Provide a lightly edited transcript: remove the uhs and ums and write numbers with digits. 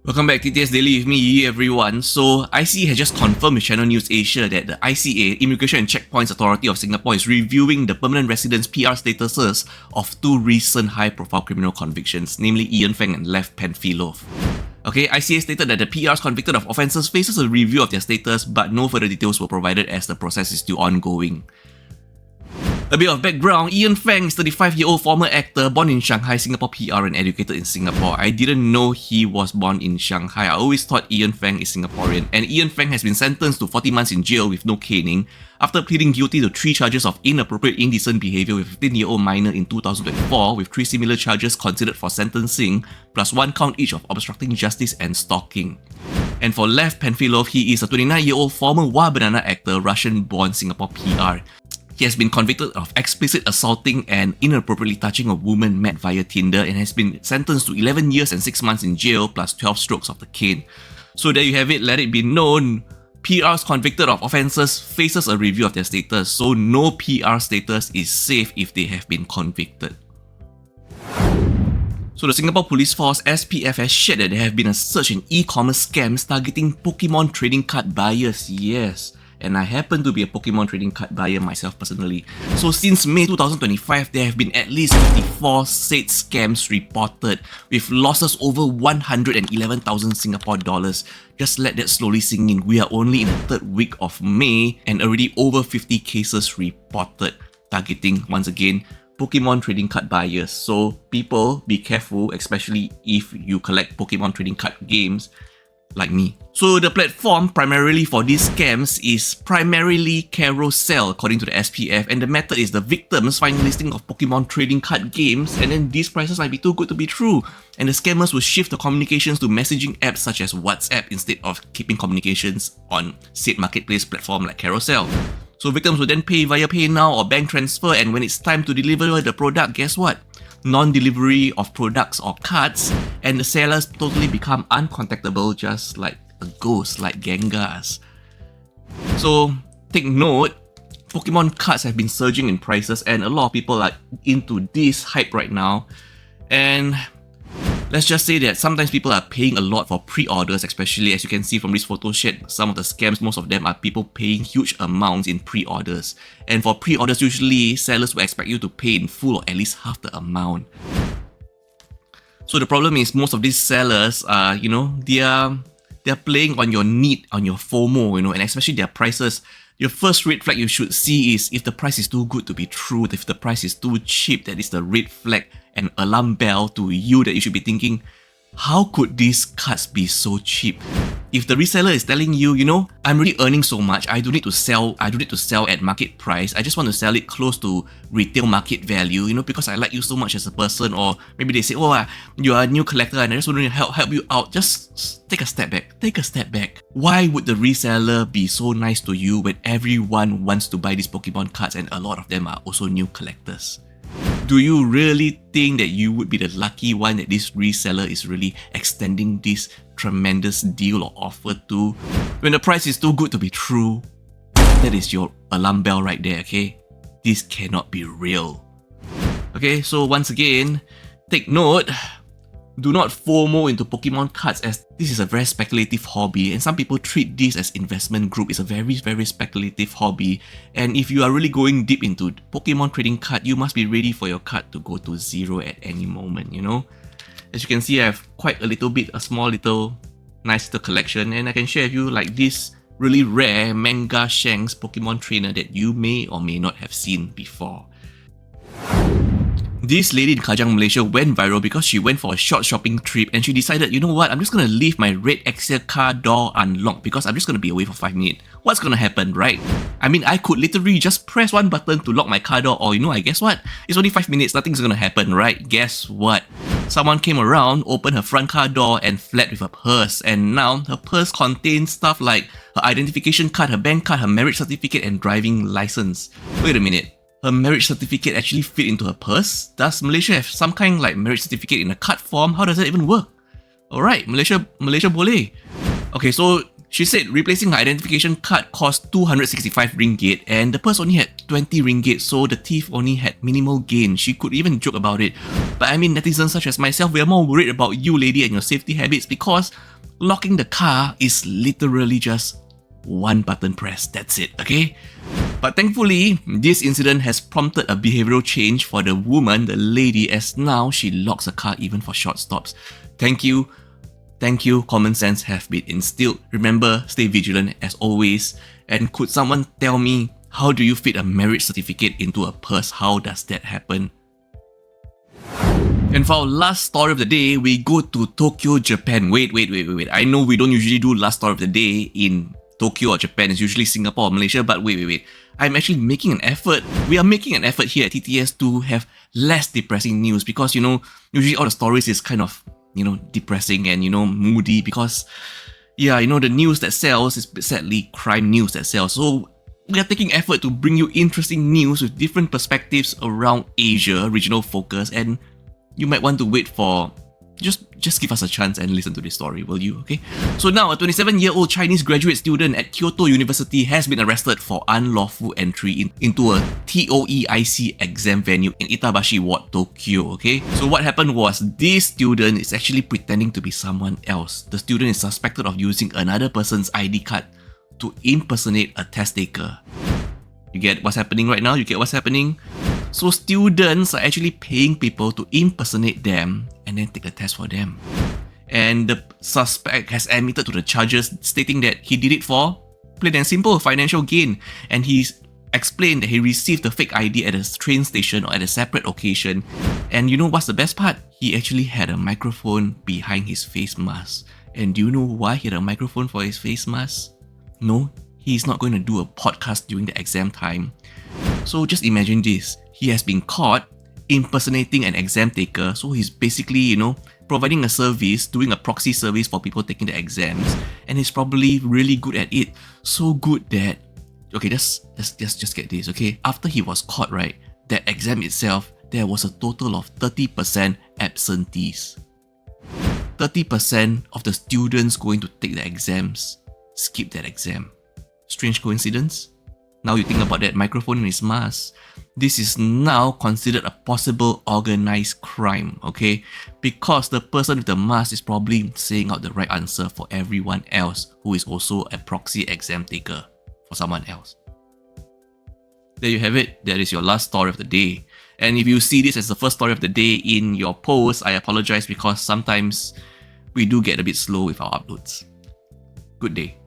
Welcome back to TTS Daily with me, everyone. So, ICA has just confirmed with Channel News Asia that the ICA, Immigration and Checkpoints Authority of Singapore, is reviewing the permanent residence PR statuses of two recent high-profile criminal convictions, namely Fang and Lev Panfilov. Okay, ICA stated that the PRs convicted of offences faces a review of their status, but no further details were provided as the process is still ongoing. A bit of background, Fang is a 35-year-old former actor born in Shanghai, Singapore PR and educated in Singapore. I didn't know he was born in Shanghai. I always thought Fang is Singaporean. And Fang has been sentenced to 40 months in jail with no caning after pleading guilty to 3 charges of inappropriate indecent behaviour with a 15-year-old minor in 2024, with 3 similar charges considered for sentencing, plus 1 count each of obstructing justice and stalking. And for Lev Panfilov, he is a 29-year-old former Wah Banana actor, Russian-born Singapore PR. He has been convicted of explicit assaulting and inappropriately touching a woman met via Tinder and has been sentenced to 11 years and 6 months in jail plus 12 strokes of the cane. So there you have it, let it be known. PRs convicted of offences faces a review of their status, so no PR status is safe if they have been convicted. So the Singapore Police Force SPF has shared that there have been a surge in e-commerce scams targeting Pokemon trading card buyers, yes. And I happen to be a Pokemon trading card buyer myself personally. So since May 2025, there have been at least 54 said scams reported with losses over 111,000 Singapore dollars. Just let that slowly sink in. We are only in the 3rd week of May and already over 50 cases reported targeting, once again, Pokemon trading card buyers. So people, be careful, especially if you collect Pokemon trading card games like me. So the platform primarily for these scams is primarily Carousel, according to the SPF, and the method is the victims find listing of Pokemon trading card games and then these prices might be too good to be true, and the scammers will shift the communications to messaging apps such as WhatsApp instead of keeping communications on said marketplace platform like Carousel. So victims will then pay via PayNow or bank transfer, and when it's time to deliver the product, guess what? Non-delivery of products or cards, and the sellers totally become uncontactable, just like a ghost, like Gengars. So take note, Pokemon cards have been surging in prices and a lot of people are into this hype right now. And let's just say that sometimes people are paying a lot for pre-orders, especially as you can see from this photo shared. Some of the scams, most of them are people paying huge amounts in pre-orders. And for pre-orders, usually sellers will expect you to pay in full or at least half the amount. So the problem is most of these sellers are, they're playing on your need, on your FOMO, and especially their prices. Your first red flag you should see is if the price is too good to be true, if the price is too cheap, that is the red flag and alarm bell to you that you should be thinking, how could these cards be so cheap? If the reseller is telling you, I'm really earning so much, I don't need to sell at market price, I just want to sell it close to retail market value, because I like you so much as a person, or maybe they say, you are a new collector and I just want to help you out, just take a step back. Why would the reseller be so nice to you when everyone wants to buy these Pokemon cards and a lot of them are also new collectors? Do you really think that you would be the lucky one that this reseller is really extending this tremendous deal or offer to? When the price is too good to be true, that is your alarm bell right there, okay? This cannot be real. Okay, so once again, take note. Do not FOMO into Pokemon cards, as this is a very speculative hobby and some people treat this as investment group. It's a very, very speculative hobby, and if you are really going deep into Pokemon trading card, you must be ready for your card to go to zero at any moment, As you can see, I have quite a little bit, a small little nice little collection, and I can share with you like this really rare Manga Shanks Pokemon trainer that you may or may not have seen before. This lady in Kajang, Malaysia went viral because she went for a short shopping trip and she decided, you know what, I'm just going to leave my red Excel car door unlocked because I'm just going to be away for 5 minutes. What's going to happen, right? I mean, I could literally just press one button to lock my car door, or I guess what? It's only 5 minutes, nothing's going to happen, right? Guess what? Someone came around, opened her front car door and fled with her purse, and now her purse contains stuff like her identification card, her bank card, her marriage certificate and driving license. Wait a minute. Her marriage certificate actually fit into her purse? Does Malaysia have some kind like marriage certificate in a card form? How does that even work? Alright, Malaysia boleh. Okay, so She said replacing her identification card cost 265 ringgit and the purse only had 20 ringgit, so the thief only had minimal gain. She could even joke about it. But I mean, netizens such as myself, we are more worried about you, lady, and your safety habits, because locking the car is literally just one button press. That's it, okay? But thankfully, this incident has prompted a behavioral change for the woman, the lady, as now she locks her car even for short stops. Thank you. Thank you, common sense have been instilled. Remember, stay vigilant as always. And could someone tell me, how do you fit a marriage certificate into a purse? How does that happen? And for our last story of the day, we go to Tokyo, Japan. Wait. I know we don't usually do last story of the day in Tokyo or Japan. It's usually Singapore or Malaysia, but wait. I'm actually making an effort. We are making an effort here at TTS to have less depressing news, because, usually all the stories is kind of depressing and, moody, because, the news that sells is sadly crime news that sells. So we are taking effort to bring you interesting news with different perspectives around Asia, regional focus, and you might want to wait for, just give us a chance and listen to this story, will you? Okay. So now, a 27-year-old Chinese graduate student at Kyoto University has been arrested for unlawful entry into a TOEIC exam venue in Itabashi Ward, Tokyo. Okay. So what happened was, this student is actually pretending to be someone else. The student is suspected of using another person's ID card to impersonate a test taker. You get what's happening right now? You get what's happening? So students are actually paying people to impersonate them and then take the test for them. And the suspect has admitted to the charges, stating that he did it for, plain and simple, financial gain. And he's explained that he received the fake ID at a train station or at a separate occasion. And you know what's the best part? He actually had a microphone behind his face mask. And do you know why he had a microphone for his face mask? No, he's not going to do a podcast during the exam time. So just imagine this. He has been caught impersonating an exam taker. So he's basically, providing a service, doing a proxy service for people taking the exams. And he's probably really good at it. So good that, okay, let's just get this, okay? After he was caught, right, that exam itself, there was a total of 30% absentees. 30% of the students going to take the exams skip that exam. Strange coincidence? Now you think about that microphone in his mask. This is now considered a possible organized crime, okay? Because the person with the mask is probably saying out the right answer for everyone else who is also a proxy exam taker for someone else. There you have it. That is your last story of the day. And if you see this as the first story of the day in your post, I apologize, because sometimes we do get a bit slow with our uploads. Good day.